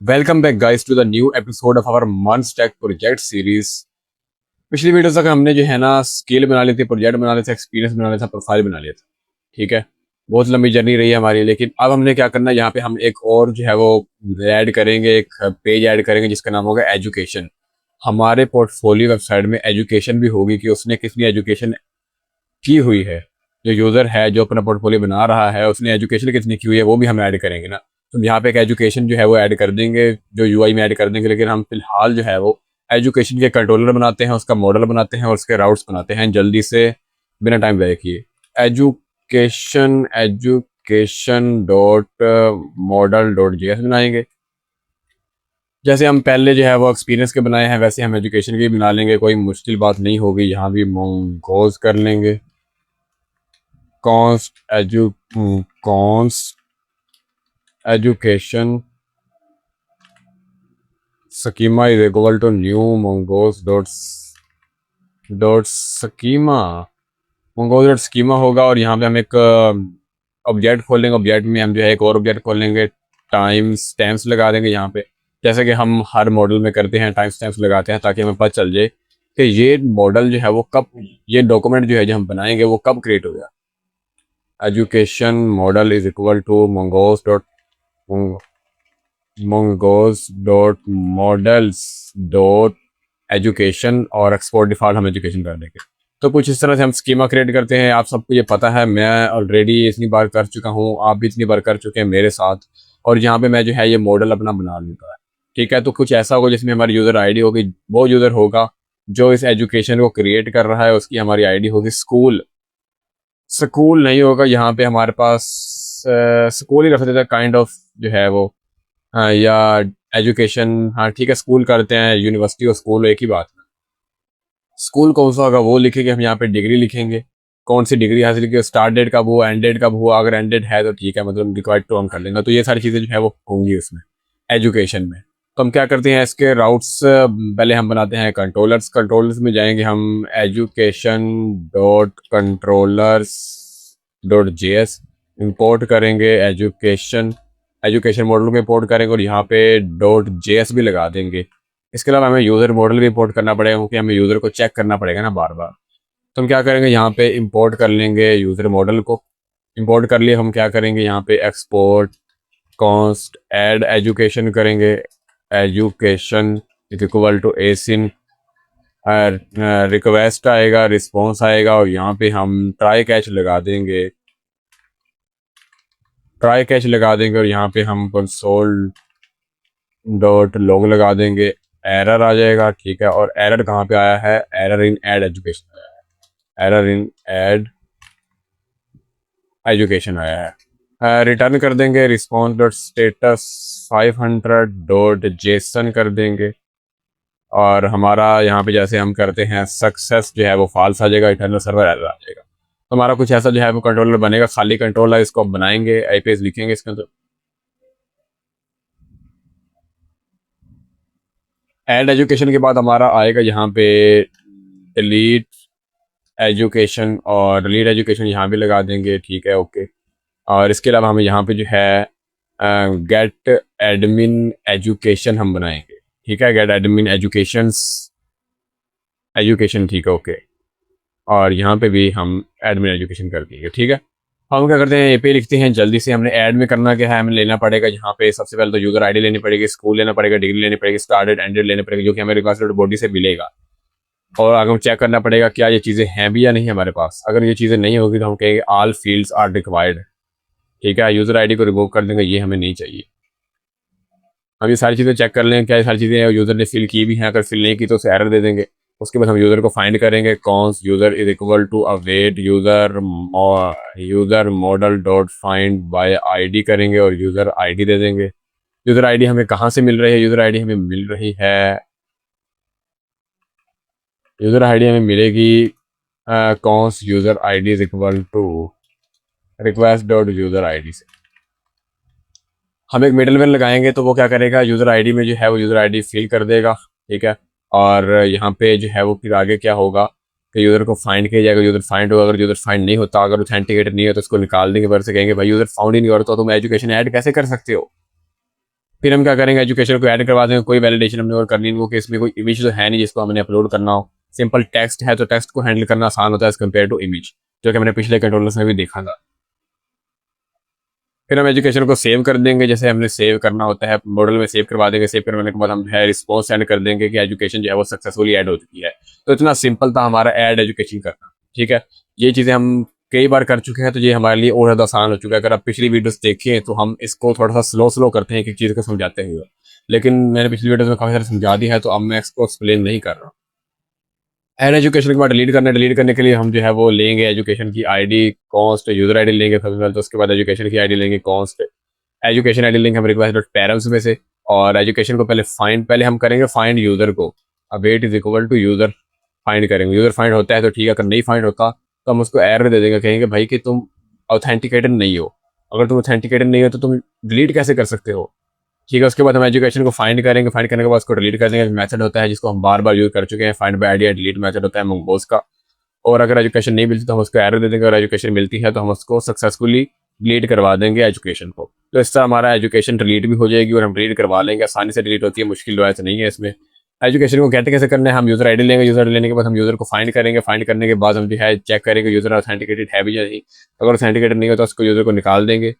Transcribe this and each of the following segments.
Welcome back guys to the new episode of our month tech project series. पिछली video तक हमने जो है ना स्किल बना ली थी, प्रोजेक्ट बना लिया था, एक्सपीरियंस बना लिया था, प्रोफाइल बना लिया था। ठीक है, बहुत लंबी जर्नी रही है हमारी, लेकिन अब हमने क्या करना है, यहाँ पे हम एक और जो है वो ऐड करेंगे, एक पेज ऐड करेंगे जिसका नाम होगा एजुकेशन। हमारे पोर्टफोलियो वेबसाइट में एजुकेशन भी होगी कि उसने कितनी एजुकेशन की हुई है। जो यूज़र है जो अपना पोर्टफोलियो बना रहा है उसने एजुकेशन कितनी की हुई है वो भी हम ऐड करेंगे ना। तो यहाँ पे एक एजुकेशन जो है वो ऐड कर देंगे, जो यूआई में ऐड कर देंगे। लेकिन हम फिलहाल जो है वो एजुकेशन के कंट्रोलर बनाते हैं, उसका मॉडल बनाते हैं और उसके राउट्स बनाते हैं जल्दी से, बिना टाइम व्यय किए। Education education dot model dot G बनाएंगे। जैसे हम पहले जो है वो एक्सपीरियंस के बनाए हैं वैसे हम एजुकेशन के भी बना लेंगे, कोई मुश्किल बात नहीं होगी। यहाँ भी मोंगोज कर लेंगे। Const education schema is equal to new mongoose dot schema. mongoose dot schema होगा और यहाँ पे हम एक ऑब्जेक्ट खोलेंगे। ऑब्जेक्ट में हम जो है एक और ऑब्जेक्ट खोलेंगे, टाइम स्टैम्प्स लगा देंगे यहाँ पे, जैसे कि हम हर मॉडल में करते हैं, टाइम स्टैम्प्स लगाते हैं ताकि हमें पता चल जाए कि ये मॉडल जो है वो कब, ये डॉक्यूमेंट जो है जो हम बनाएंगे वो कब क्रिएट हो गया। Education model is equal to mongoose dot models dot education और एक्सपोर्ट डिफॉल्ट हम एजुकेशन कर देंगे। तो कुछ इस तरह से हम स्कीमा क्रिएट करते हैं। आप सबको ये पता है, मैं ऑलरेडी इतनी बार कर चुका हूँ, आप भी इतनी बार कर चुके हैं मेरे साथ। और यहाँ पे मैं जो है ये मॉडल अपना बना लूँगा। ठीक है, तो कुछ ऐसा होगा जिसमें हमारी यूज़र आईडी होगी। वो यूज़र होगा जो इस एजुकेशन को क्रिएट कर रहा है, उसकी हमारी आईडी होगी स्कूल। स्कूल नहीं होगा यहाँ पे हमारे पास, स्कूल ही रख देता है काइंड ऑफ जो है वो। हाँ, या एजुकेशन, हाँ ठीक है, स्कूल करते हैं, यूनिवर्सिटी और स्कूल एक ही बात है। स्कूल कौन सा होगा वो लिखेंगे हम यहाँ पे, डिग्री लिखेंगे, कौन सी डिग्री हासिल की, स्टार्ट डेट कब हुआ, एंड डेट कब हुआ। अगर एंड डेट है तो ठीक है, मतलब रिक्वायर्ड टू हम कर लेंगे। तो ये सारी चीज़ें जो है वो होंगी उसमें एजुकेशन में। तो हम क्या करते हैं, इसके राउट्स पहले हम बनाते हैं कंट्रोलर्स। कंट्रोलर्स में जाएंगे हम, education dot controllers dot J S import करेंगे। एजुकेशन एजुकेशन मॉडल को इंपोर्ट करेंगे और यहाँ पे डॉट जे एस भी लगा देंगे। इसके अलावा हमें यूज़र मॉडल भी इंपोर्ट करना पड़ेगा क्योंकि हमें यूज़र को चेक करना पड़ेगा ना बार बार। तो हम क्या करेंगे, यहाँ पे इंपोर्ट कर लेंगे यूज़र मॉडल को। इंपोर्ट कर लिए हम क्या करेंगे, यहाँ पे एक्सपोर्ट कॉन्स्ट ऐड एजुकेशन करेंगे। एजुकेशन इक्वल टू एसिन, रिक्वेस्ट आएगा, रिस्पॉन्स आएगा और यहाँ पे हम ट्राई कैच लगा देंगे। ट्राई कैच लगा देंगे और यहाँ पे हम कंसोल डॉट लॉग लगा देंगे। एरर आ जाएगा, ठीक है। और एरर कहाँ पे आया है, एरर इन एड एजुकेशन आया है, एरर इन एड एजुकेशन आया है। रिटर्न कर देंगे response dot status 500 dot JSON कर देंगे। और हमारा यहाँ पे जैसे हम करते हैं सक्सेस जो है वो फॉल्स आ जाएगा, इटर्नल सर्वर एरर आ जाएगा। तो हमारा कुछ ऐसा जो है वो कंट्रोलर बनेगा, खाली कंट्रोलर, इसको आप बनाएंगे, आईपीएस लिखेंगे इसके अंदर। एड एजुकेशन के बाद हमारा आएगा यहाँ पे डिलीट एजुकेशन, और डिलीट एजुकेशन यहाँ भी लगा देंगे, ठीक है, ओके। और इसके अलावा हमें यहाँ पे जो है गेट एडमिन एजुकेशन हम बनाएंगे, ठीक है, गेट एडमिन एजुकेशन, ठीक है, ओके। और यहाँ पे भी हम एडमिन एजुकेशन कर देंगे, ठीक है। हम क्या करते हैं, ए पे लिखते हैं जल्दी से। हमने ऐड में करना क्या है, हमें लेना पड़ेगा यहाँ पे सबसे पहले तो यूज़र आईडी लेनी पड़ेगी, स्कूल लेना पड़ेगा, डिग्री लेनी पड़ेगी, स्टार्ट डेट एंड डेट लेने पड़ेगा, जो कि हमें रिक्वेस्ट बॉडी से मिलेगा। और आगे हम चेक करना पड़ेगा क्या ये चीज़ें हैं भी या नहीं हमारे पास। अगर ये चीज़ें नहीं होगी तो हम कहेंगे ऑल फील्ड्स आर रिक्वायर्ड, ठीक है। यूज़र आईडी को रिमूव कर देंगे, ये हमें नहीं चाहिए। हम ये सारी चीज़ें चेक कर लें क्या ये सारी चीज़ें यूज़र ने फिल की भी हैं, अगर फिल नहीं की तो उसे एरर दे देंगे। उसके बाद हम यूज़र को फाइंड करेंगे, const user is equal to await user model dot find by ID करेंगे और यूज़र आईडी दे देंगे। यूज़र आईडी हमें कहाँ से मिल रही है, यूज़र आईडी हमें मिल रही है, यूज़र आईडी हमें मिलेगी const user ID is equal to request dot user ID से। हम एक मिडलवेयर लगाएंगे तो वो क्या करेगा, यूज़र आईडी में जो है वो यूज़र आईडी फिल कर देगा, ठीक है। और यहाँ पे जो है वो फिर आगे क्या होगा कि यूज़र को फाइंड किया जाएगा, यूज़र फाइंड होगा। अगर यूज़र फाइंड नहीं होता, अगर ऑथेंटिकेटेड नहीं है तो उसको निकाल देंगे, पर से कहेंगे भाई यूज़र फाउंड ही नहीं हो रहा तो तुम एजुकेशन ऐड कैसे कर सकते हो। फिर हम क्या करेंगे, एजुकेशन को ऐड करवा देंगे। कोई वैलिडेशन हमने और करनी नहीं, क्योंकि इसमें कोई इमेज तो है नहीं जिसको हमने अपलोड करना हो। सिंपल टेक्स्ट है तो टेक्स्ट को हैंडल करना आसान होता है एज कम्पेयर टू इमेज, जो कि हमने पिछले कंट्रोलर्स में भी देखा था। फिर हम एजुकेशन को सेव कर देंगे, जैसे हमने सेव करना होता है मॉडल में सेव करवा देंगे। सेव करवाने के बाद हम है रिस्पॉन्स सेंड कर देंगे कि एजुकेशन जो है वो सक्सेसफुली ऐड हो चुकी है। तो इतना सिंपल था हमारा ऐड एजुकेशन करना। ठीक है, ये चीज़ें हम कई बार कर चुके हैं, तो ये हमारे लिए और ज़्यादा आसान हो चुका है। अगर आप पिछली वीडियोस देखें तो हम इसको थोड़ा सा स्लो स्लो करते हैं एक एक चीज़ को समझाते हुए, लेकिन मैंने पिछली वीडियोस में काफ़ी सारे समझा दिया है, तो अब मैं इसको एक्सप्लेन नहीं कर रहा। ऐड एजुकेशन के बाद डिलीट करना है। डिलीट करने के लिए हम जो है वो लेंगे एजुकेशन की आईडी कॉन्स्ट यूज़र आईडी लेंगे सबसे पहले, तो उसके बाद एजुकेशन की आईडी लेंगे कॉन्स्ट एजुकेशन आईडी लेंगे हम रिक्वेस्ट डॉट पैरम्स में से। और एजुकेशन को पहले हम करेंगे फाइंड यूज़र को। Await is equal to user find करेंगे। यूज़र फाइंड होता है तो ठीक है, अगर नहीं फाइंड होता तो हम उसको एरर दे देंगे, कहेंगे भाई कि तुम ऑथेंटिकेटेड नहीं हो। अगर तुम ऑथेंटिकेटेड नहीं हो तो तुम डिलीट कैसे कर सकते हो। ठीक है, उसके बाद हम एजुकेशन को फाइंड करेंगे। फाइंड करने के बाद उसको डिलीट कर देंगे। मेथड होता है जिसको हम बार बार यूज़ कर चुके हैं, फाइंड बाय आईडी या डिलीट मेथड होता है मंगोस का। और अगर एजुकेशन नहीं मिलती तो हम उसको एरर दे देंगे, और एजुकेशन मिलती है तो हम उसको सक्सेसफुली डिलीट करवा देंगे एजुकेशन को। तो इस तरह हमारा एजुकेशन डिलीट भी हो जाएगी और हम डिलीट करवा लेंगे। आसानी से डिलीट होती है, मुश्किल तो नहीं है इसमें। एजुकेशन को कहते कैसे करना है, हम यूज़र आईडी लेंगे। यूज़र लेने के बाद हम यूज़र को फाइंड करेंगे। फाइंड करने के बाद हम जो है चेक करेंगे यूज़र ऑथेंटिकेटेड है भी या नहीं। अगर ऑथेंटिकेटेड नहीं हो तो उसको यूज़र को निकाल देंगे।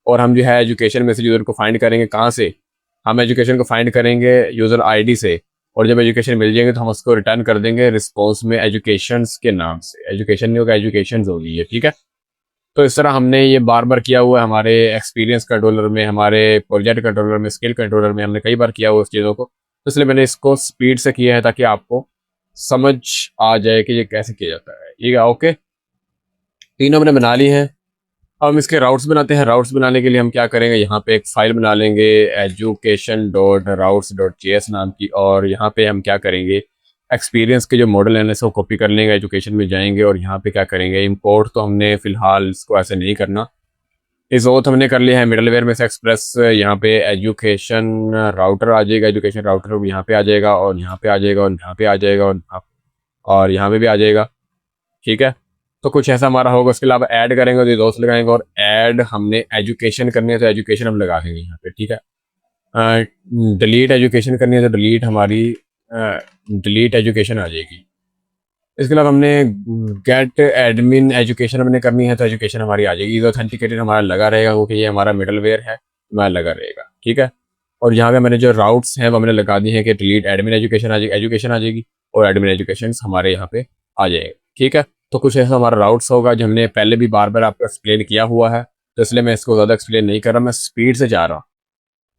और हम जो है एजुकेशन में से यूज़र को फाइंड करेंगे। कहाँ से? हम एजुकेशन को फाइंड करेंगे यूज़र आईडी से, और जब एजुकेशन मिल जाएंगे तो हम उसको रिटर्न कर देंगे रिस्पॉन्स में एजुकेशंस के नाम से। एजुकेशन नहीं होगा, एजुकेशंस होगी ये। ठीक है, तो इस तरह हमने ये बार बार किया हुआ है हमारे एक्सपीरियंस कंट्रोलर में, हमारे प्रोजेक्ट कंट्रोलर में, स्किल कंट्रोलर में हमने कई बार किया हुआ उस चीज़ों को। तो इसलिए मैंने इसको स्पीड से किया है ताकि आपको समझ आ जाए कि ये कैसे किया जाता है। ठीक है, ओके, तीनों हमने बना ली हैं। हम इसके राउट्स बनाते हैं। राउट्स बनाने के लिए हम क्या करेंगे, यहाँ पे एक फाइल बना लेंगे education dot routes dot JS नाम की। और यहाँ पे हम क्या करेंगे, एक्सपीरियंस के जो मॉडल है इसको कॉपी कर लेंगे। एजुकेशन में जाएंगे और यहाँ पे क्या करेंगे, इंपोर्ट तो हमने फिलहाल इसको ऐसे नहीं करना। इस ओथ हमने कर लिया है मिडलवेयर में से एक्सप्रेस। यहाँ पे एजुकेशन राउटर आ जाएगा, एजुकेशन राउटर यहाँ पे आ जाएगा, और यहाँ पे आ जाएगा, और यहाँ पे आ जाएगा, और यहाँ पे भी आ जाएगा। ठीक है, तो कुछ ऐसा हमारा होगा। उसके अलावा ऐड करेंगे तो दोस्त लगाएंगे, और ऐड हमने एजुकेशन करनी है तो एजुकेशन हम लगा देंगे यहाँ पे। ठीक है, डिलीट एजुकेशन करनी है तो डिलीट हमारी डिलीट एजुकेशन आ जाएगी। इसके अलावा हमने गेट एडमिन एजुकेशन हमने करनी है तो एजुकेशन हमारी आ जाएगी। ऑथेंटिकेटेड हमारा लगा रहेगा, क्योंकि ये हमारा मिडलवेयर है, हमारा लगा रहेगा। ठीक है, और यहाँ पे मैंने जो राउट्स हैं वो हमने लगा दी है कि डिलीट एडमिन एजुकेशन आ जाएगी, एजुकेशन आ जाएगी, और एडमिन एजुकेशन हमारे यहाँ पे आ जाएगा। ठीक है, तो कुछ ऐसा हमारा राउट्स होगा जो हमने पहले भी बार बार आपको एक्सप्लेन किया हुआ है, तो इसलिए मैं इसको ज़्यादा एक्सप्लेन नहीं कर रहा, मैं स्पीड से जा रहा हूँ।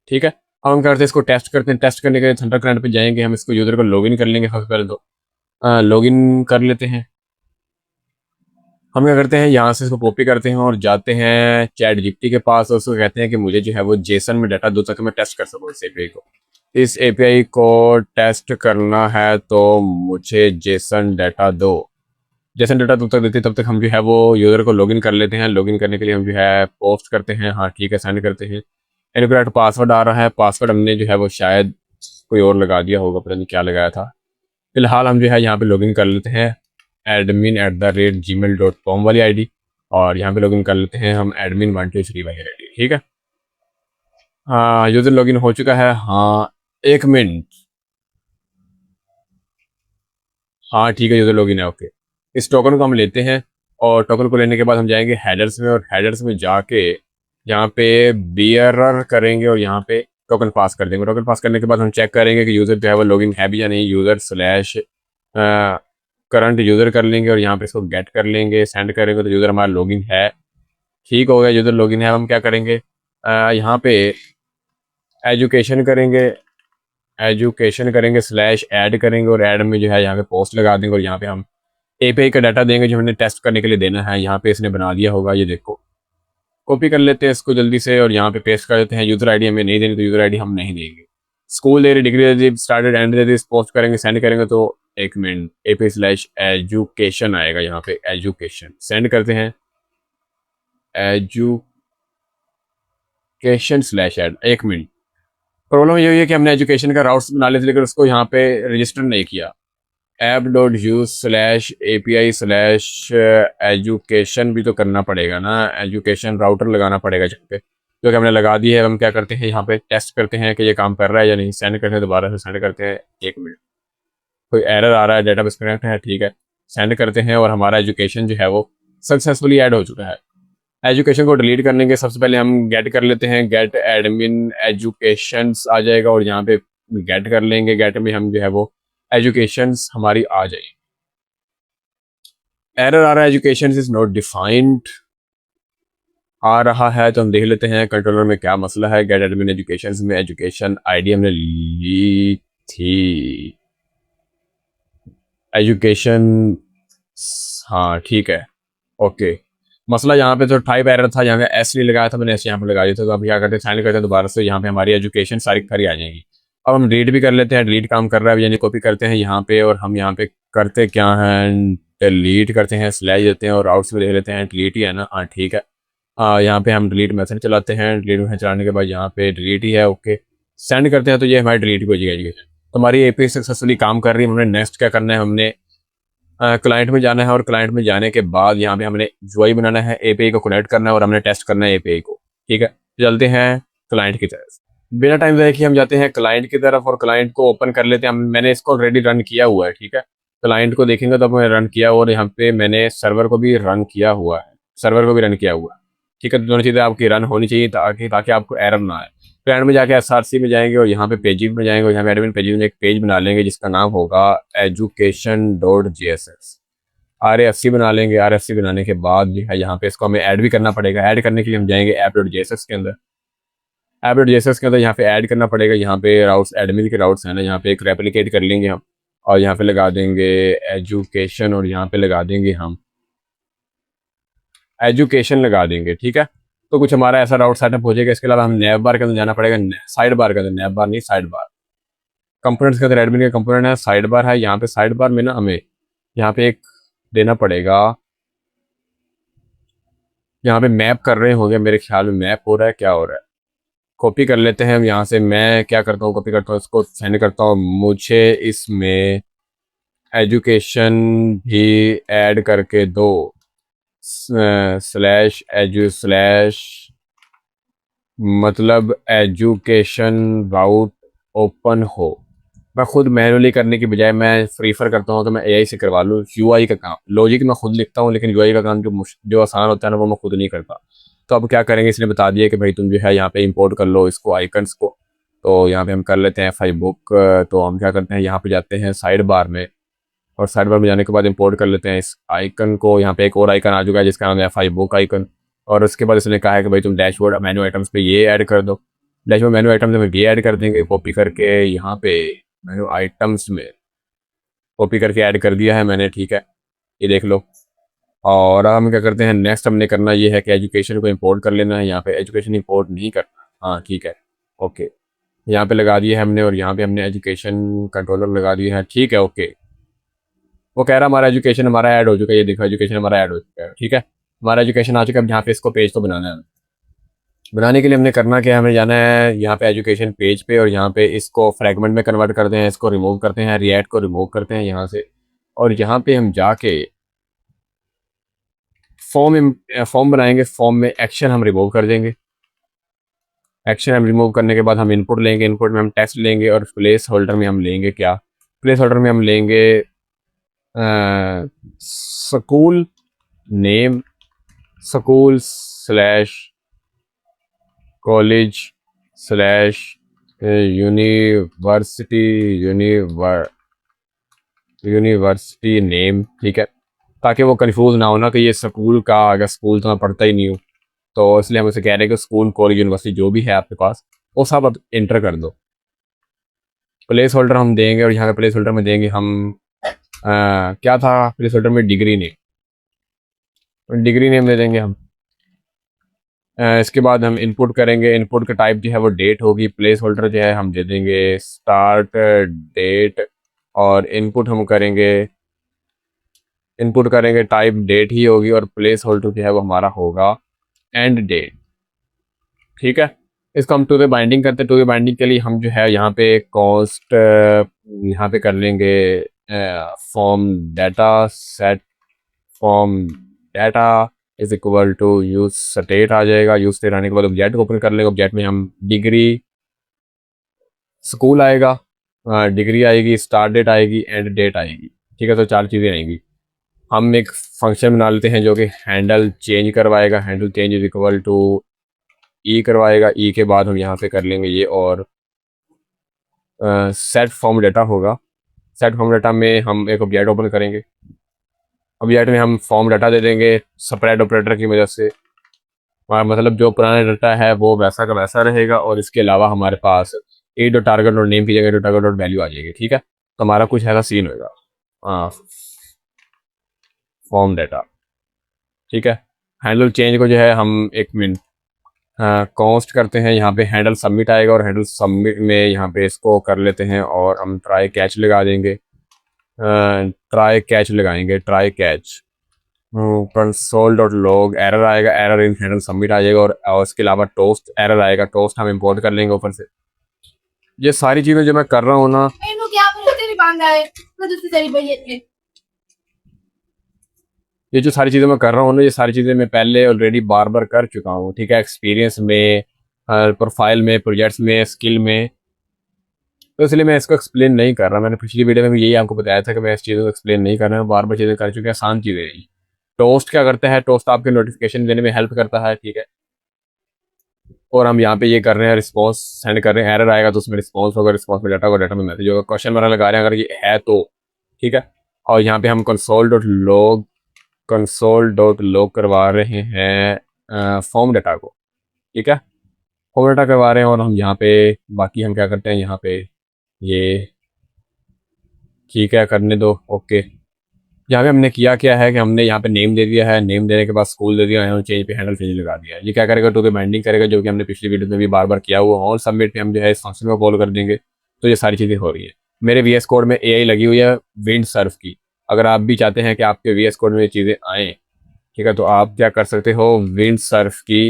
ठीक है, अब हम करते हैं इसको टेस्ट करते हैं। टेस्ट करने के लिए थंडरक्लाउड पे जाएंगे, हम इसको यूज़र को लॉगिन कर लेंगे। सबसे पहले तो लॉगिन कर लेते हैं। हम क्या करते हैं, यहाँ से इसको कॉपी करते हैं और जाते हैं चैट जीपीटी के पास, और उसको कहते हैं कि मुझे जो है वो जेसन में डाटा दो ताकि मैं टेस्ट कर सकूँ इस एपीआई को। इस एपीआई को टेस्ट करना है तो मुझे जेसन डाटा दो। जेसन डाटा तब तक देते तब तक हम जो है वो यूज़र को लॉगिन कर लेते हैं। लॉगिन करने के लिए हम जो है पोस्ट करते हैं, हाँ ठीक है, सेंड करते हैं। इनकरेक्ट पासवर्ड आ रहा है। पासवर्ड हमने जो है वो शायद कोई और लगा दिया होगा, पता नहीं क्या लगाया था। फिलहाल हम जो है यहाँ पे लॉगिन कर लेते हैं admin@gmail.com वाली आईडी, और यहाँ पे लॉगिन कर लेते हैं हम admin123 वाली आईडी। ठीक है, हाँ यूज़र लॉगिन हो चुका है। हाँ, एक मिनट, हाँ ठीक है, यूज़र लॉगिन है, ओके। इस टोकन को हम लेते हैं, और टोकन को लेने के बाद हम जाएंगे हेडर्स में, और हेडर्स में जाके यहाँ पे बियरर करेंगे और यहाँ पे टोकन पास कर देंगे। टोकन पास करने के बाद हम चेक करेंगे कि यूज़र जो है वो लॉगिन है भी या नहीं। यूज़र स्लैश करंट यूज़र कर लेंगे, और यहाँ पे इसको गेट कर लेंगे, सेंड करेंगे तो यूज़र हमारा लॉगिन है। ठीक हो गया, यूज़र लॉगिन है। अब हम क्या करेंगे, यहाँ पे एजुकेशन करेंगे, एजुकेशन करेंगे, स्लैश ऐड करेंगे, और ऐड में जो है यहाँ पे पोस्ट लगा देंगे, और यहाँ पे हम एपीआई का डाटा देंगे जो हमने टेस्ट करने के लिए देना है। यहाँ पे इसने बना दिया होगा, ये देखो। कॉपी कर लेते हैं इसको जल्दी से, और यहाँ पे पेस्ट कर देते हैं। यूज़र आईडी हमें नहीं देनी तो यूज़र आईडी हम नहीं देंगे। स्कूल दे रही, degree they the, started and they the, post करेंगे, सेंड करेंगे तो एक मिनट एपीआई स्लैश एजुकेशन आएगा। यहाँ पे एजुकेशन सेंड करते हैं, एजुकेशन स्लैश एड। एक मिनट, प्रॉब्लम ये हुई है कि हमने एजुकेशन का राउट्स बना लिए थे, लेकिन उसको यहाँ पे रजिस्टर नहीं किया। app.use/api/education भी तो करना पड़ेगा ना, एजुकेशन राउटर लगाना पड़ेगा जहाँ पे। जो कि हमने लगा दी है। हम क्या करते हैं, यहाँ पे टेस्ट करते हैं कि ये काम कर रहा है या नहीं, सेंड करते हैं, दोबारा से सेंड करते हैं। 1 मिनट, कोई एरर आ रहा है, डेटा डिस्कनेक्ट है, ठीक है, सेंड करते हैं और हमारा एजुकेशन जो है वो सक्सेसफुली ऐड हो चुका है। एजुकेशन को डिलीट करने के सबसे पहले हम गेट कर लेते हैं, गेट एडमिन एजुकेशंस आ जाएगा और यहाँ पे गेट कर लेंगे। गेट में हम जो है वो एजुकेशंस हमारी आ जाएगी। एरर आ रहा है, एजुकेशन इज नॉट डिफाइंड आ रहा है, तो हम देख लेते हैं कंट्रोलर में क्या मसला है। गेट एडमिन एजुकेशन में एजुकेशन आईडी हमने ली थी, एजुकेशन, हाँ ठीक है, ओके। मसला यहाँ पे तो टाइप एरर था, यहाँ पे एस नहीं लगाया था मैंने, एस यहाँ पे लगा दिया था। तो अब क्या करते हैं, साइन करते हैं दोबारा से, यहाँ पे हमारी एजुकेशन सारी खरी आ जाएगी। अब हम डिलीट भी कर लेते हैं, डिलीट काम कर रहा है यानी कॉपी करते हैं यहाँ पे, और हम यहाँ पे करते क्या हैं, डिलीट करते हैं, स्लैश देते हैं और आउट से देख लेते हैं, डिलीट ही है ना, हाँ ठीक है। यहाँ पे हम डिलीट मैसेज चलाते हैं, डिलीट मैसेज चलाने के बाद यहाँ पे डिलीट ही है, ओके। सेंड करते हैं तो ये हमारी डिलीट हो जाएगी। तो हमारी एपीआई सक्सेसफुली काम कर रही है। हमने नेक्स्ट क्या करना है, हमने क्लाइंट में जाना है और क्लाइंट में जाने के बाद यहाँ पे हमने यूआई बनाना है, एपीआई को कनेक्ट करना है और हमने टेस्ट करना है एपीआई को, ठीक है। चलते हैं क्लाइंट की तरफ, बिना टाइम ज़ाया किए हम जाते हैं क्लाइंट की तरफ और क्लाइंट को ओपन कर लेते हैं। मैंने इसको ऑलरेडी रन किया हुआ है, ठीक है। क्लाइंट को देखेंगे तो मैंने रन किया और यहाँ पे मैंने सर्वर को भी रन किया हुआ है, सर्वर को भी रन किया हुआ है, ठीक है। तो दोनों चीज़ें आपकी रन होनी चाहिए ताकि आपको एरर ना आए। क्लाइंट में जाके एसआरसी में जाएंगे और यहाँ पे पेजेस में जाएंगे और यहाँ पे एडमिन पेजेस में एक पेज बना लेंगे जिसका नाम होगा education.jss। RFC बना लेंगे। RFC बनाने के बाद जो है यहाँ पे इसको हमें ऐड भी करना पड़ेगा। ऐड करने के लिए हम जाएंगे app.jss के अंदर। app.jss के अंदर यहाँ पे ऐड करना पड़ेगा, यहाँ पे राउट्स, एडमिन के राउट्स हैं ना, यहाँ पे एक रेप्लिकेट कर लेंगे हम और यहाँ पे लगा देंगे एजुकेशन और यहाँ पे लगा देंगे हम एजुकेशन लगा देंगे, ठीक है। तो कुछ हमारा ऐसा राउट सेटअप हो जाएगा। इसके अलावा हम नैव बार के अंदर जाना पड़ेगा, साइड बार के अंदर, नैव बार नहीं साइड बार। कंपोनेंट्स के अंदर एडमिन के कंपोनेंट है, साइड बार है। यहाँ पे साइड बार में ना हमें यहाँ पे एक देना पड़ेगा, यहाँ पे मैप कर रहे होंगे मेरे ख्याल में, मैप हो रहा है, क्या हो रहा है, कॉपी कर लेते हैं हम यहाँ से। मैं क्या करता हूँ, कॉपी करता हूँ, इसको सेंड करता हूँ। मुझे इसमें एजुकेशन भी ऐड करके दो, स्लैश एजू स्लैश मतलब एजुकेशन राउट ओपन हो। मैं खुद मैनुअली करने की बजाय मैं प्रीफर करता हूँ कि मैं एआई से करवा लूँ यूआई का काम। लॉजिक मैं खुद लिखता हूँ लेकिन यूआई का काम जो आसान होता है ना वो मैं खुद नहीं करता। तो अब क्या करेंगे, इसने बता दिया कि भाई तुम जो है यहाँ पे इंपोर्ट कर लो इसको, आइकन्स को। तो यहाँ पे हम कर लेते हैं फाइव बुक। तो हम क्या करते हैं, यहाँ पे जाते हैं साइड बार में और साइड बार में जाने के बाद इंपोर्ट कर लेते हैं इस आइकन को। यहाँ पे एक और आइकन आ चुका है जिसका नाम है फाइव बुक आइकन। और उसके बाद इसने कहा है कि भाई तुम डैशबोर्ड मेन्यू आइटम्स पे ये ऐड कर दो। डैशबोर्ड मेन्यू आइटम्स में ये ऐड कर देंगे, कॉपी करके यहाँ पे मेन्यू आइटम्स में कॉपी करके ऐड कर दिया है मैंने, ठीक है, ये देख लो। और अब हम क्या करते हैं, नेक्स्ट हमने करना ये है कि एजुकेशन को इंपोर्ट कर लेना है। यहाँ पे एजुकेशन इंपोर्ट नहीं करना, हाँ ठीक है, ओके। यहाँ पे लगा दिया है हमने और यहाँ पे हमने एजुकेशन कंट्रोलर लगा दिया है, ठीक है, ओके। वो कह रहा हमारा एजुकेशन हमारा ऐड हो चुका है, ये देखो एजुकेशन हमारा ऐड हो चुका है, ठीक है, हमारा एजुकेशन आ चुका है। अब यहाँ पे इसको पेज तो बनाना है। बनाने के लिए हमने करना क्या है, हमें जाना है यहाँ पे एजुकेशन पेज पे और यहाँ पे इसको फ्रेगमेंट में कन्वर्ट करते हैं, इसको रिमूव करते हैं, रिएक्ट को रिमूव करते हैं यहाँ से। और यहाँ पे हम जाके फॉर्म बनाएंगे। फॉर्म में एक्शन हम रिमूव कर देंगे। एक्शन हम रिमूव करने के बाद हम इनपुट लेंगे, इनपुट में हम टेक्स्ट लेंगे और प्लेस होल्डर में हम लेंगे क्या, प्लेस होल्डर में हम लेंगे school name, school slash college slash university university name, ठीक है, ताकि वो कंफ्यूज ना हो ना कि ये स्कूल का, अगर स्कूल तो मैं पढ़ता ही नहीं हूँ। तो इसलिए हम उसे कह रहे हैं कि स्कूल कॉलेज यूनिवर्सिटी जो भी है आपके पास वो सब अब इंटर कर दो। प्लेस होल्डर हम देंगे और यहाँ पे प्लेस होल्डर में देंगे हम क्या था प्लेस होल्डर में, डिग्री नेम, डिग्री नेम दे देंगे हम। इसके बाद हम इनपुट करेंगे, इनपुट का टाइप जो है वो डेट होगी। प्लेस होल्डर जो है हम दे देंगे स्टार्ट डेट और इनपुट करेंगे टाइप डेट ही होगी और प्लेस होल्डर जो है वो हमारा होगा एंड डेट, ठीक है। इसको हम टू द बाइंडिंग करते हैं। टू द बाइंडिंग के लिए हम जो है यहाँ पे कॉस्ट यहाँ पे कर लेंगे form data set form data, is equal to use state आ जाएगा। यूज स्टेट आने के बाद ऑब्जेक्ट को ओपन कर लेंगे। ऑब्जेक्ट में हम डिग्री स्कूल आएगा, डिग्री आएगी, स्टार्ट डेट आएगी, एंड डेट आएगी। ठीक है, तो 4 चीज़ें आएंगी। हम एक फंक्शन बना लेते हैं जो कि हैंडल चेंज करवाएगा। Handle change is equal to E करवाएगा। ई के बाद हम यहाँ पे कर लेंगे ये, और सेट फॉर्म डाटा होगा। सेट फॉर्म डाटा में हम एक ऑब्जेक्ट ओपन करेंगे। ऑब्जेक्ट में हम फॉर्म डाटा दे देंगे सेपरेट ऑपरेटर की मदद से। हमारा मतलब जो पुराना डाटा है वो वैसा का वैसा रहेगा, और इसके अलावा हमारे पास E dot target dot name की जगह डॉट टारगेट डॉट वैल्यू आ जाएगी। ठीक है, तो हमारा कुछ ऐसा सीन होगा। हाँ, फॉर्म डाटा। ठीक है, हैंडल चेंज को जो है हम एक मिनट कॉन्स्ट करते हैं। यहाँ पे हैंडल सबमिट आएगा, और हैंडल सबमिट में यहाँ पे इसको कर लेते हैं, और हम ट्राई कैच लगा देंगे। ट्राई कैच लगाएंगे, try catch console dot log error आएगा। एरर इन हैंडल सबमिट आ जाएगा, और इसके अलावा टोस्ट एरर आएगा। टोस्ट हम इंपोर्ट कर लेंगे ऊपर से। ये सारी चीज़ें जो मैं कर रहा हूँ ना, ये जो सारी चीज़ें मैं कर रहा हूँ ना, ये सारी चीज़ें मैं पहले ऑलरेडी बार बार कर चुका हूँ। ठीक है, एक्सपीरियंस में, प्रोफाइल में, प्रोजेक्ट्स में, स्किल में, तो इसलिए मैं इसको एक्सप्लेन नहीं कर रहा। मैंने पिछली वीडियो में भी यही आपको बताया था कि मैं इस चीज़ को एक्सप्लेन नहीं कर रहा हूँ। बार बार चीज़ें कर चुके हैं, आसान चीज़ें हैं। टोस्ट क्या करता है, टोस्ट आपके नोटिफिकेशन देने में हेल्प करता है। ठीक है, और हम यहाँ पे ये कर रहे हैं, रिस्पॉन्स सेंड कर रहे हैं। एरर आएगा तो उसमें रिस्पॉन्स होगा, रिस्पॉन्स में डाटा होगा, डाटा में मैसेज होगा। क्वेश्चन मार्क लगा रहे हैं अगर ये है तो। ठीक है, और यहाँ पे हम कंसोल डॉट लॉग करवा रहे हैं फॉर्म डाटा को। ठीक है, फॉर्म डाटा करवा रहे हैं, और हम यहाँ पे बाकी हम क्या करते हैं, यहाँ पे ये ठीक है करने दो, ओके। यहाँ पे हमने किया क्या है कि हमने यहाँ पे नेम दे दिया है। नेम देने के बाद स्कूल दे दिया है, चेंज पे हैंडल चेंज लगा दिया है। ये क्या करेगा, टू द बाइंडिंग करेगा, जो कि हमने पिछली वीडियो में भी बार बार किया हुआ है। और सबमिट पे हम जो है इस फंक्शन को कॉल कर देंगे, तो ये सारी चीज़ें हो रही है। मेरे वी एस कोड में AI लगी हुई है विंड सर्फ की। अगर आप भी चाहते हैं कि आपके वी एस कोड में ये चीज़ें आएँ, ठीक है, तो आप क्या कर सकते हो, विंड सर्फ की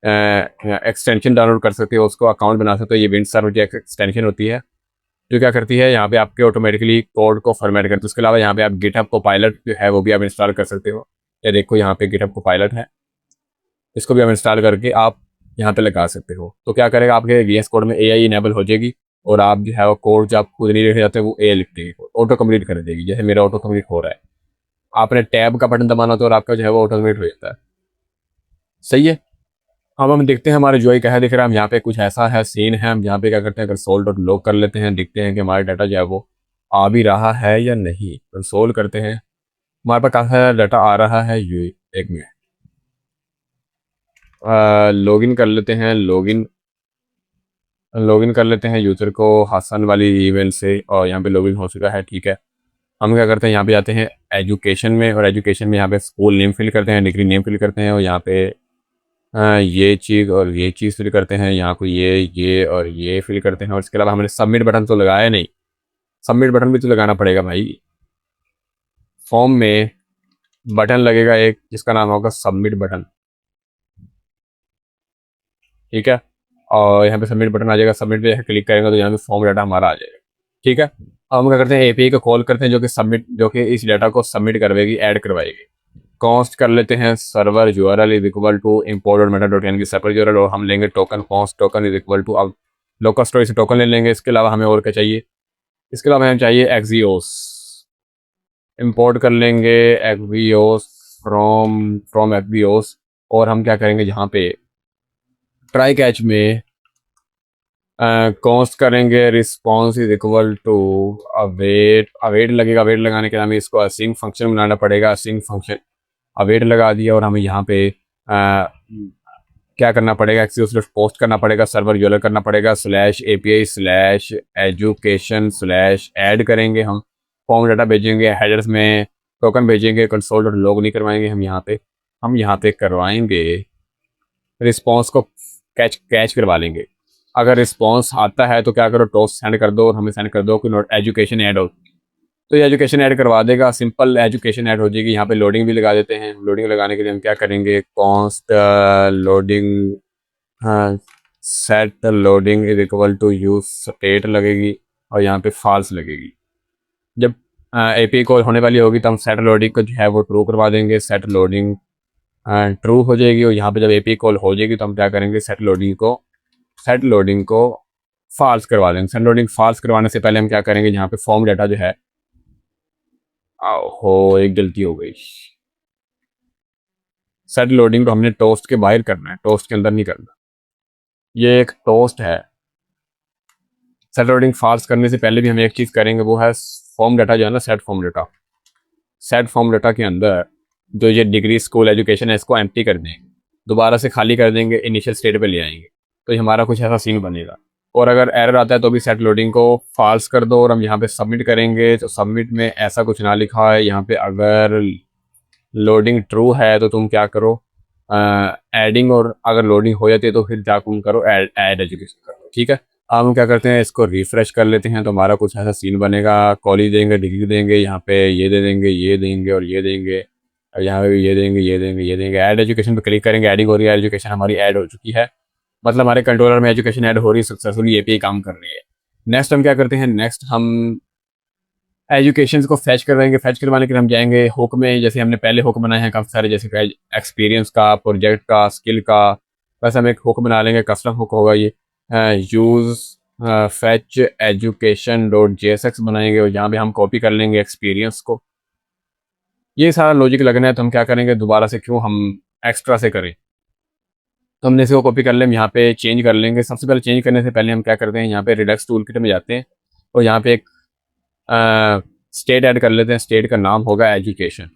एक्सटेंशन डाउनलोड कर सकते हो, उसको अकाउंट बना सकते हो। ये विंड सर्फ जो एक्सटेंशन होती है, जो क्या करती है, यहाँ पे आपके ऑटोमेटिकली कोड को फॉर्मेट करती है। उसके अलावा यहाँ पे आप गिटहब को पायलट जो है वो भी आप इंस्टॉल कर सकते हो। ये देखो, यहाँ पे गिटहब को पायलट है, इसको भी आप इंस्टॉल करके आप यहाँ पे लगा सकते हो। तो क्या करेगा, आपके VS कोड में AI इनेबल हो जाएगी, और आप जो है वो कोड जब खुद नहीं लिख जाते वो AI लिख देगी, ऑटो कम्प्लीट कर देगी। जैसे मेरा ऑटो कम्प्लीट हो रहा है, आपने टैब का बटन दबाना होता है और आपका जो है वो ऑटो कम्प्लीट हो जाता है। सही है, अब हम देखते हैं हमारे जो क्या है दिख रहा है। हम यहाँ पे कुछ ऐसा है सीन है, हम यहाँ पे क्या करते हैं, कंसोल डॉट लॉग कर लेते हैं, देखते हैं कि हमारा डाटा जो है वो आ भी रहा है या नहीं। कंसोल करते हैं, हमारे पास काफ़ी सारा डाटा आ रहा है। ये एक मिनट, लॉगिन कर लेते हैं। लॉगिन लॉगिन कर लेते हैं यूज़र को हसन वाली ईमेल से, और यहाँ पे लॉगिन हो चुका है। ठीक है, हम क्या करते हैं, यहाँ पे जाते हैं एजुकेशन में, और एजुकेशन में यहाँ पे स्कूल नेम फिल करते हैं, डिग्री नेम फिल करते हैं, और यहाँ पे ये चीज़ और ये चीज़ फिल करते हैं। यहाँ को ये और ये फिल करते हैं, और इसके अलावा हमने सबमिट बटन तो लगाया नहीं। सबमिट बटन भी तो लगाना पड़ेगा भाई। फॉर्म में बटन लगेगा एक, जिसका नाम होगा सबमिट बटन। ठीक है, और यहाँ पे सबमिट बटन आ जाएगा। सबमिट पे क्लिक करेंगे तो यहाँ पे फॉर्म डाटा हमारा आ जाएगा। ठीक है, अब हम क्या करते हैं, API को कॉल करते हैं, जो कि इस डाटा को सबमिट करवाएगी, ऐड करवाएगी। कॉन्स्ट कर लेते हैं server URL is equal to imported meta dot env की सेपरेट URL, और हम लेंगे token const token is equal to, अब लोकल स्टोरेज से टोकन ले लेंगे। इसके अलावा हमें और क्या चाहिए, इसके अलावा हमें चाहिए एक्सियोस। इंपोर्ट कर लेंगे एक्सियोस फ्रॉम एक्सियोस, और हम क्या करेंगे, जहाँ पे ट्राई कैच में कॉन्स्ट करेंगे response is equal to await. Await लगेगा, अवेट लगाने के लिए हमें इसको असिंग फंक्शन बनाना पड़ेगा। असिंग फंक्शन अवेट लगा दिया, और हमें यहाँ पे क्या करना पड़ेगा, एक्सियोस पोस्ट करना पड़ेगा, सर्वर यूआरएल करना पड़ेगा, /API/education/ऐड करेंगे। हम फॉर्म डाटा भेजेंगे, हेडर्स में टोकन भेजेंगे, कंसोल डॉट लॉग नहीं करवाएंगे हम यहाँ पे करवाएंगे रिस्पॉन्स को कैच कैच करवा लेंगे। अगर रिस्पॉन्स आता है तो क्या करो, टोस्ट सेंड कर दो, और हमें सेंड कर दो कि नोट एजुकेशन ऐड हो, तो ये एजुकेशन ऐड करवा देगा। सिंपल एजुकेशन ऐड हो जाएगी। यहाँ पे लोडिंग भी लगा देते हैं। लोडिंग लगाने के लिए हम क्या करेंगे, कॉन्स्ट लोडिंग, हाँ, set loading is equal to use state लगेगी, और यहाँ पे फॉल्स लगेगी। जब API कॉल होने वाली होगी तो हम सेट लोडिंग को जो है वो ट्रू करवा देंगे। सेट लोडिंग ट्रू हो जाएगी और यहाँ पे जब एपीआई कॉल हो जाएगी तो हम क्या करेंगे, सेट लोडिंग को फॉल्स करवा देंगे। सेट लोडिंग फॉल्स करवाने से पहले हम क्या करेंगे, यहाँ पे फॉर्म डाटा जो है, हो एक गलती हो गई, सेट लोडिंग को हमने टोस्ट के बाहर करना है, टोस्ट के अंदर नहीं करना। ये एक टोस्ट है। सेट लोडिंग फॉल्स करने से पहले भी हम एक चीज़ करेंगे, वो है फॉर्म डाटा जो है ना, सेट फॉर्म डाटा के अंदर जो ये डिग्री स्कूल एजुकेशन है इसको एम्प्टी कर देंगे, दोबारा से खाली कर देंगे, इनिशियल स्टेट पे ले आएंगे, तो ये हमारा कुछ ऐसा सीन बनेगा। और अगर एरर आता है तो भी सेट लोडिंग को फॉल्स कर दो और हम यहाँ पे सबमिट करेंगे, तो सबमिट में ऐसा कुछ ना लिखा है यहाँ पे, अगर लोडिंग ट्रू है तो तुम क्या करो, एडिंग, और अगर लोडिंग हो जाती है तो फिर क्या तुम करो, ऐड एजुकेशन करो। ठीक है, अब हम क्या करते हैं, इसको रिफ्रेश कर लेते हैं, तो हमारा कुछ ऐसा सीन बनेगा, कॉलेज देंगे, डिग्री देंगे, यहाँ पे ये दे देंगे, ये देंगे और ये देंगे, और यहाँ पे ये देंगे, ये देंगे, ये देंगे। ऐड एजुकेशन पे क्लिक करेंगे, एडिंग हो रही है, एजुकेशन हमारी ऐड हो चुकी है, मतलब हमारे कंट्रोलर में एजुकेशन ऐड हो रही है, सक्सेसफुली एपीआई काम कर रही है। नेक्स्ट हम क्या करते हैं, नेक्स्ट हम एजुकेशन को फैच करवाएंगे। फैच करवाने के लिए हम जाएंगे हुक में, जैसे हमने पहले हुक बनाए हैं काफ़ी सारे, जैसे एक्सपीरियंस का, प्रोजेक्ट का, स्किल का, बस हम एक हुक बना लेंगे, कस्टम हुक होगा ये, use fetch education dot JSX बनाएंगे और यहाँ पे हम कॉपी कर लेंगे एक्सपीरियंस को। ये सारा लॉजिक लगना है, तो हम क्या करेंगे, दोबारा से क्यों हम एक्स्ट्रा से करें, तो हमने इसको कॉपी कर लें, यहाँ पे चेंज कर लेंगे। सबसे पहले चेंज करने से पहले हम क्या करते हैं, यहाँ पे रिडक्स टूल किट में जाते हैं और यहाँ पे एक स्टेट ऐड कर लेते हैं। स्टेट का नाम होगा एजुकेशन।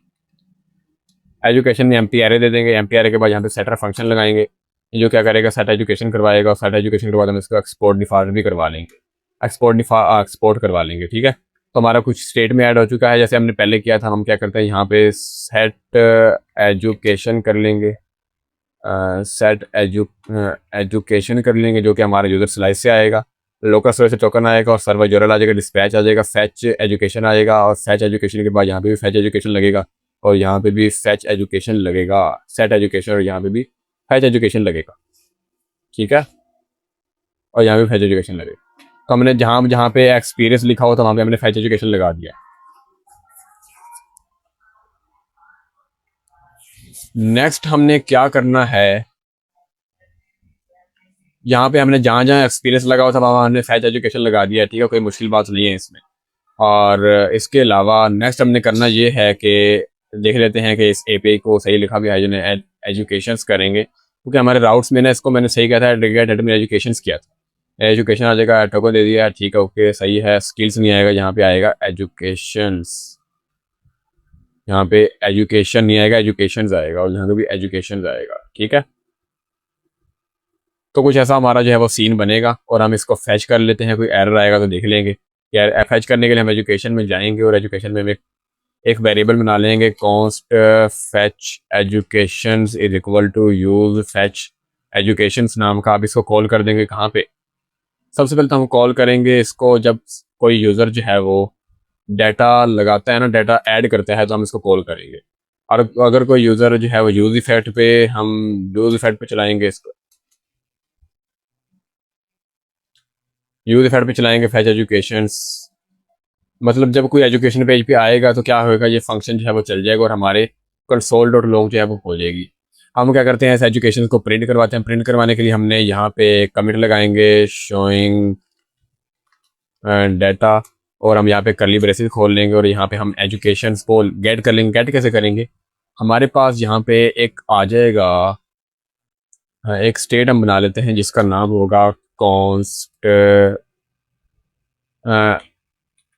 एजुकेशन में एम्प्टी एरे दे देंगे, एम्प्टी एरे के बाद यहाँ पे सेटर फंक्शन लगाएंगे, जो क्या करेगा, सेट एजुकेशन करवाएगा, और सेट एजुकेशन के बाद हम इसको एक्सपोर्ट डिफॉल्ट भी करवा लेंगे, एक्सपोर्ट करवा लेंगे। ठीक है, तो हमारा कुछ स्टेट में ऐड हो चुका है, जैसे हमने पहले किया था। हम क्या करते हैं, यहाँ पे सेट एजुकेशन कर लेंगे, सेट एजुकेशन कर लेंगे, जो कि हमारे यूज़र स्लाइस से आएगा, लोकल सर्वर से टोकन आएगा और सर्वर यूआरएल आ जाएगा, डिस्पैच आ जाएगा, फैच एजुकेशन आएगा, और फैच एजुकेशन के बाद यहाँ पे भी फैच एजुकेशन लगेगा और यहाँ पे भी फैच एजुकेशन लगेगा, सेट एजुकेशन, और यहाँ पे भी फैच एजुकेशन लगेगा। ठीक है, और यहाँ पे फैच एजुकेशन लगेगा। तो हमने जहाँ जहाँ पे एक्सपीरियंस लिखा हो तो वहाँ पे हमने फैच एजुकेशन लगा दिया। नेक्स्ट हमने क्या करना है, यहाँ पे हमने जहाँ जहाँ एक्सपीरियंस लगा हुआ था वहाँ हमने फैच एजुकेशन लगा दिया है। ठीक है, कोई मुश्किल बात नहीं है इसमें। और इसके अलावा नेक्स्ट हमने करना ये है कि देख लेते हैं कि इस एपीआई को सही लिखा भी है, जो एजुकेशंस करेंगे, क्योंकि हमारे राउट्स में ना इसको मैंने सही किया था, गेट एडमिन एजुकेशंस किया था। एजुकेशन आ जाएगा, टोकन दे दिया, ठीक है, ओके सही है। स्किल्स नहीं आएगा, यहाँ पे आएगा एजुकेशंस, यहाँ पे एजुकेशन नहीं आएगा, एजुकेशंस आएगा, और यहाँ पे भी एजुकेशंस आएगा। ठीक है, तो कुछ ऐसा हमारा जो है वो सीन बनेगा और हम इसको फैच कर लेते हैं। कोई एरर आएगा तो देख लेंगे। यार फैच करने के लिए हम एजुकेशन में जाएंगे और एजुकेशन में हम एक वेरिएबल बना लेंगे, const fetch educations is equal to use fetch educations नाम का। आप इसको कॉल कर देंगे कहाँ पे, सबसे पहले तो हम कॉल करेंगे इसको जब कोई यूज़र जो है वो डाटा लगाता है ना, डाटा ऐड करता है, तो हम इसको कॉल करेंगे। और अगर कोई यूज़र जो है वो यूज इफेक्ट पे, हम यूज इफेक्ट पे चलाएंगे इसको, यूज इफेक्ट पे चलाएंगे फैच एजुकेशंस, मतलब जब कोई एजुकेशन पेज पे आएगा तो क्या होगा, ये फंक्शन जो है वो चल जाएगा और हमारे कंसोल डॉट लॉग जो है वो हो जाएगी। हम क्या करते हैं, इस एजुकेशन को प्रिंट करवाते हैं। प्रिंट करवाने के लिए हमने यहाँ पे कमिट लगाएंगे, शोइंग डाटा, और हम यहाँ पे कर्ली ब्रेसेस खोल लेंगे और यहाँ पे हम एजुकेशन को गेट कर लेंगे। गेट कैसे करेंगे, हमारे पास यहाँ पे एक आ जाएगा, एक स्टेट हम बना लेते हैं जिसका नाम होगा const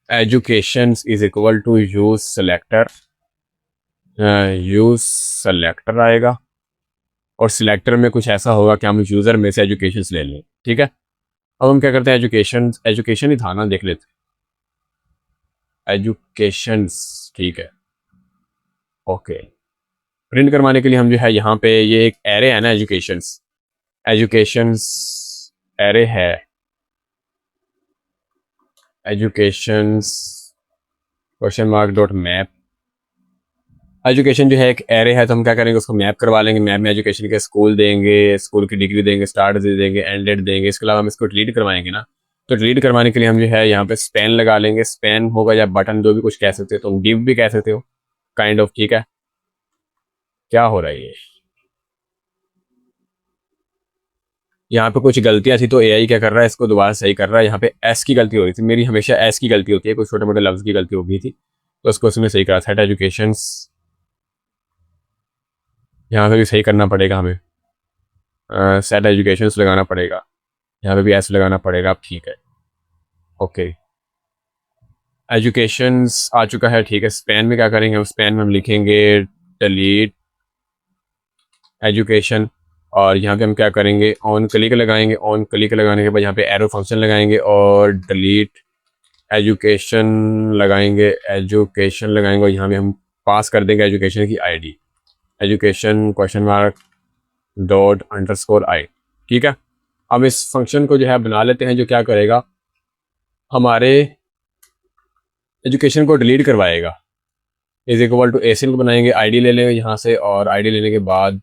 education is equal to use selector. Use selector आएगा और सिलेक्टर में कुछ ऐसा होगा कि हम यूज़र में से एजुकेशन ले लें। ठीक है, अब हम क्या करते हैं, एजुकेशन ही था ना, देख लेते हैं एजुकेशंस। ठीक है, ओके। प्रिंट करवाने के लिए हम जो है यहाँ पे ये एक एरे है ना, एजुकेशंस एरे है, educations question mark dot map. Education जो है एक एरे है, तो हम क्या करेंगे, उसको मैप करवा लेंगे। मैप में एजुकेशन के स्कूल देंगे, स्कूल की डिग्री देंगे, स्टार्ट दे देंगे, एंड डेट देंगे। इसके अलावा हम इसको डिलीट करवाएंगे ना, तो डिलीट करवाने के लिए हम जो है यहाँ पे स्पैन लगा लेंगे। स्पैन होगा या बटन, जो भी कुछ कह सकते हो, तुम डिव भी कह सकते हो, काइंड ऑफ। ठीक है, क्या हो रहा है ये, यहाँ पे कुछ गलतियाँ थी तो एआई क्या कर रहा है, इसको दोबारा सही कर रहा है। यहाँ पे एस की गलती हो रही थी, मेरी हमेशा एस की गलती होती है, कुछ छोटे मोटे लफ्ज़ की गलती हो गई थी तो उसको उसमें सही करा। सेट एजुकेशंस यहाँ पे भी सही करना पड़ेगा हमें, सेट एजुकेशंस लगाना पड़ेगा, यहाँ पे भी एस लगाना पड़ेगा। अब ठीक है, ओके एजुकेशंस आ चुका है, ठीक है। स्पैन में क्या करेंगे, हम स्पैन में हम लिखेंगे डिलीट एजुकेशन, और यहाँ पे हम क्या करेंगे, ऑन क्लिक लगाएंगे। ऑन क्लिक लगाने के बाद यहाँ पे एरो फंक्शन लगाएंगे और डिलीट एजुकेशन लगाएंगे। एजुकेशन लगाएंगे और यहाँ पे हम पास कर देंगे एजुकेशन की ID, education question mark dot underscore आई। ठीक है, अब इस फंक्शन को जो है बना लेते हैं, जो क्या करेगा, हमारे एजुकेशन को डिलीट करवाएगा। इज इक्वल टू एसिन को बनाएंगे, आईडी ले लेंगे यहाँ से, और आईडी लेने के बाद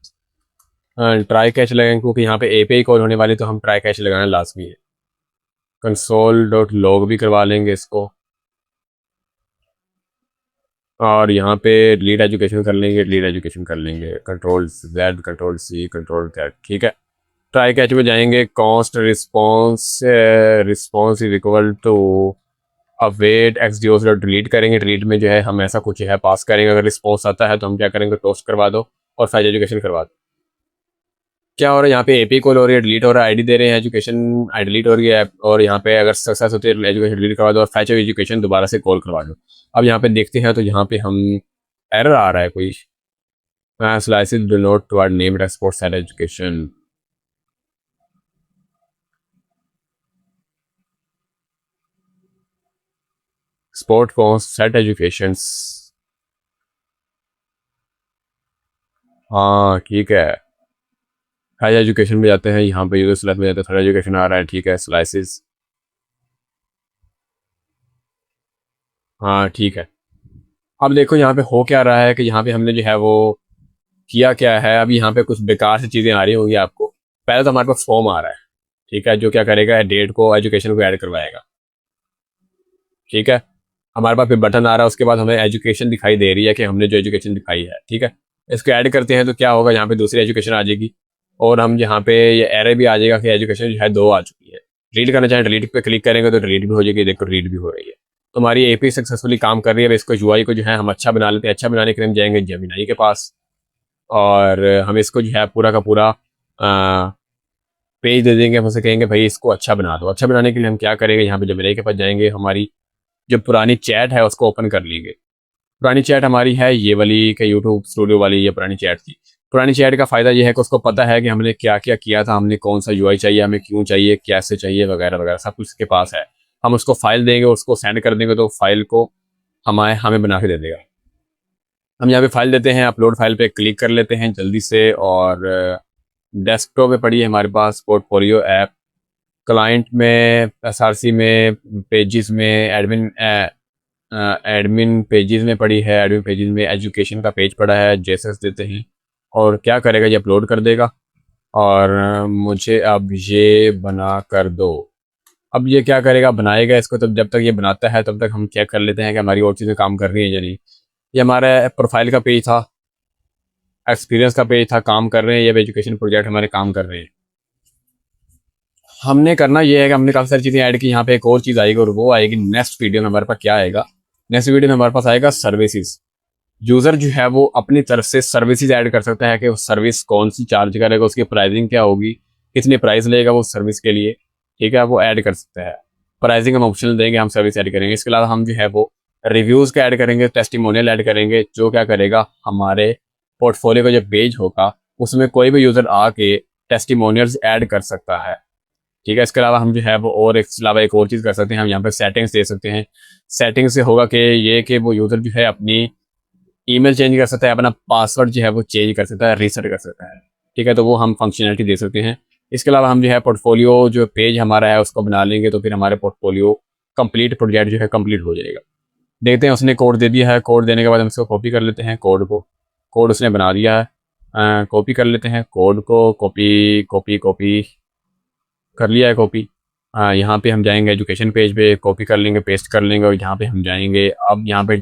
ट्राई कैच लगाएंगे, क्योंकि यहाँ पे एपीआई कॉल होने वाली तो हम ट्राई कैच लगाना लाजमी है। कंसोल डॉट लॉग भी करवा लेंगे इसको, और यहाँ पे डिलीट एजुकेशन कर लेंगे, डिलीट एजुकेशन कर लेंगे, control Z control C control Z. ठीक है, ट्राई कैच में जाएंगे, const response response is equal to await x d o से डिलीट करेंगे। डिलीट में जो है हम ऐसा कुछ है पास करेंगे, अगर रिस्पॉन्स आता है तो हम क्या करेंगे, टोस्ट करवा दो और फैच एजुकेशन करवा दो। क्या हो रहा है, यहाँ पे एपी कॉल हो रही है, डिलीट हो रहा है, आईडी दे रहे हैं, एजुकेशन आई डिलीट हो रही है, और यहाँ पे अगर सक्सेस होती है एजुकेशन डिलीट करवा दो और फैच एजुकेशन दोबारा से कॉल करवा दो। अब यहाँ पे देखते हैं तो यहाँ पे हम एरर आ रहा है कोई, slices do not toward name export set education. Sport cons set education, हाँ ठीक है। हाई एजुकेशन में जाते हैं, यहाँ पे यूजर स्लाइस में जाते हैं, थर्ड एजुकेशन आ रहा है, ठीक है स्लाइसिस, हाँ ठीक है। अब देखो यहाँ पे हो क्या रहा है कि यहाँ पे हमने जो है वो किया क्या है, अब यहाँ पे कुछ बेकार सी चीज़ें आ रही होंगी आपको। पहले तो हमारे पास फॉर्म आ रहा है, ठीक है, जो क्या करेगा, डेट को एजुकेशन को ऐड करवाएगा। ठीक है, हमारे पास फिर बटन आ रहा है, उसके बाद हमें एजुकेशन दिखाई दे रही है कि हमने जो एजुकेशन दिखाई है। ठीक है, इसको ऐड करते हैं तो क्या होगा, यहाँ पे दूसरी एजुकेशन आ जाएगी, और हम यहाँ पे ये एरर भी आ जाएगा कि एजुकेशन जो है 2 आ चुकी है। डिलीट करना चाहें डिलीट पे क्लिक करेंगे तो डिलीट भी हो जाएगी, देखो डिलीट भी हो रही है। तो हमारी एपी सक्सेसफुली काम कर रही है। अब इसको यूआई को जो है हम अच्छा बना लेते हैं। अच्छा बनाने के लिए हम जाएंगे जेमिनाई के पास, और हम इसको जो है पूरा का पूरा पेज दे देंगे, हम उसे कहेंगे भाई इसको अच्छा बना दो। अच्छा बनाने के लिए हम क्या करेंगे, यहाँ पे जेमिनाई के पास जाएंगे, हमारी जो पुरानी चैट है उसको ओपन कर लेंगे। पुरानी चैट हमारी है ये वाली के यूट्यूब स्टूडियो वाली, ये पुरानी चैट थी। पुरानी चैट का फ़ायदा ये है कि उसको पता है कि हमने क्या क्या किया था, हमने कौन सा यूआई चाहिए, हमें क्यों चाहिए, कैसे चाहिए, वगैरह वगैरह सब कुछ उसके पास है। हम उसको फाइल देंगे, उसको सेंड कर देंगे तो फाइल को हमें बना के दे देगा। हम यहाँ पे फाइल देते हैं, अपलोड फाइल पे क्लिक कर लेते हैं जल्दी से, और डेस्कटॉप पे पड़ी है हमारे पास पोर्टफोलियो ऐप, क्लाइंट में, एसआरसी में, पेजेस में, एडमिन पेजेस में पड़ी है, एडमिन पेजेस में एजुकेशन का पेज पड़ा है, जेएसएस देते हैं, और क्या करेगा, ये अपलोड कर देगा, और मुझे अब ये बना कर दो। अब ये क्या करेगा, बनाएगा इसको, तब जब तक ये बनाता है तब तक हम चेक कर लेते हैं कि हमारी और चीज़ें काम कर रही हैं या नहीं। ये हमारा प्रोफाइल का पेज था, एक्सपीरियंस का पेज था, काम कर रहे हैं, ये एजुकेशन प्रोजेक्ट हमारे काम कर रहे हैं। हमने करना ये है कि हमने काफ़ी सारी चीज़ें ऐड की। यहाँ पे एक और चीज़ आएगी, और वो आएगी नेक्स्ट वीडियो में। हमारे पास क्या आएगा, नेक्स्ट वीडियो में हमारे पास आएगा सर्विसेज। यूज़र जो है वो अपनी तरफ से सर्विसेज ऐड कर सकता है कि वो सर्विस कौन सी चार्ज करेगा, उसकी प्राइसिंग क्या होगी, कितनी प्राइस लेगा वो सर्विस के लिए। ठीक है, वो ऐड कर सकता है। प्राइसिंग हम ऑप्शनल देंगे, हम सर्विस ऐड करेंगे। इसके अलावा हम जो है वो रिव्यूज़ का ऐड करेंगे, टेस्टिमोनियल ऐड करेंगे, जो क्या करेगा, हमारे पोर्टफोलियो का जो पेज होगा उसमें कोई भी यूज़र आके टेस्टिमोनियल्स ऐड कर सकता है। ठीक है, इसके अलावा हम जो है वो और इसके अलावा एक और चीज़ कर सकते हैं, हम यहाँ पे सेटिंग्स दे सकते हैं। सेटिंग से होगा कि ये कि वो यूज़र जो है अपनी ईमेल चेंज कर सकता है, अपना पासवर्ड जो है वो चेंज कर सकता है, रीसेट कर सकता है। ठीक है, तो वो हम फंक्शनलिटी दे सकते हैं। इसके अलावा हम जो है पोर्टफोलियो जो पेज हमारा है उसको बना लेंगे, तो फिर हमारे पोर्टफोलियो कंप्लीट प्रोजेक्ट जो है कंप्लीट हो जाएगा। देखते हैं, उसने कोड दे दिया है, कोड देने के बाद हम इसको कॉपी कर लेते हैं कोड को। कोड उसने बना दिया है, कॉपी कर लेते हैं कोड को, कॉपी कॉपी कॉपी कर लिया है कॉपी। यहाँ पे हम जाएंगे एजुकेशन पेज पे, कॉपी कर लेंगे, पेस्ट कर लेंगे, और यहाँ पे हम जाएंगे। अब यहाँ पे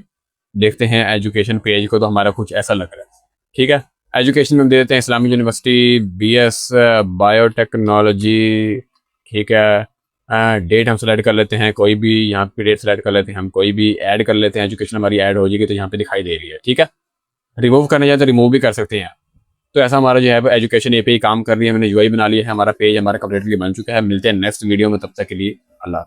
देखते हैं एजुकेशन पेज को, तो हमारा कुछ ऐसा लग रहा है। ठीक है, एजुकेशन में हम दे देते हैं इस्लामिक यूनिवर्सिटी BS बायोटेक्नोलॉजी, ठीक है। डेट हम सेलेक्ट कर लेते हैं, कोई भी यहाँ पे डेट सेलेक्ट कर लेते हैं, हम कोई भी ऐड कर लेते हैं, एजुकेशन हमारी ऐड हो जाएगी तो यहाँ पे दिखाई दे रही है, ठीक है। रिमूव करना चाहे तो रिमूव भी कर सकते हैं। तो ऐसा हमारा जो है एजुकेशन API काम कर रही है, मैंने UI बना लिया है, हमारा पेज हमारा कंप्लीटली बन चुका है। मिलते हैं नेक्स्ट वीडियो में, तब तक के लिए अल्लाह।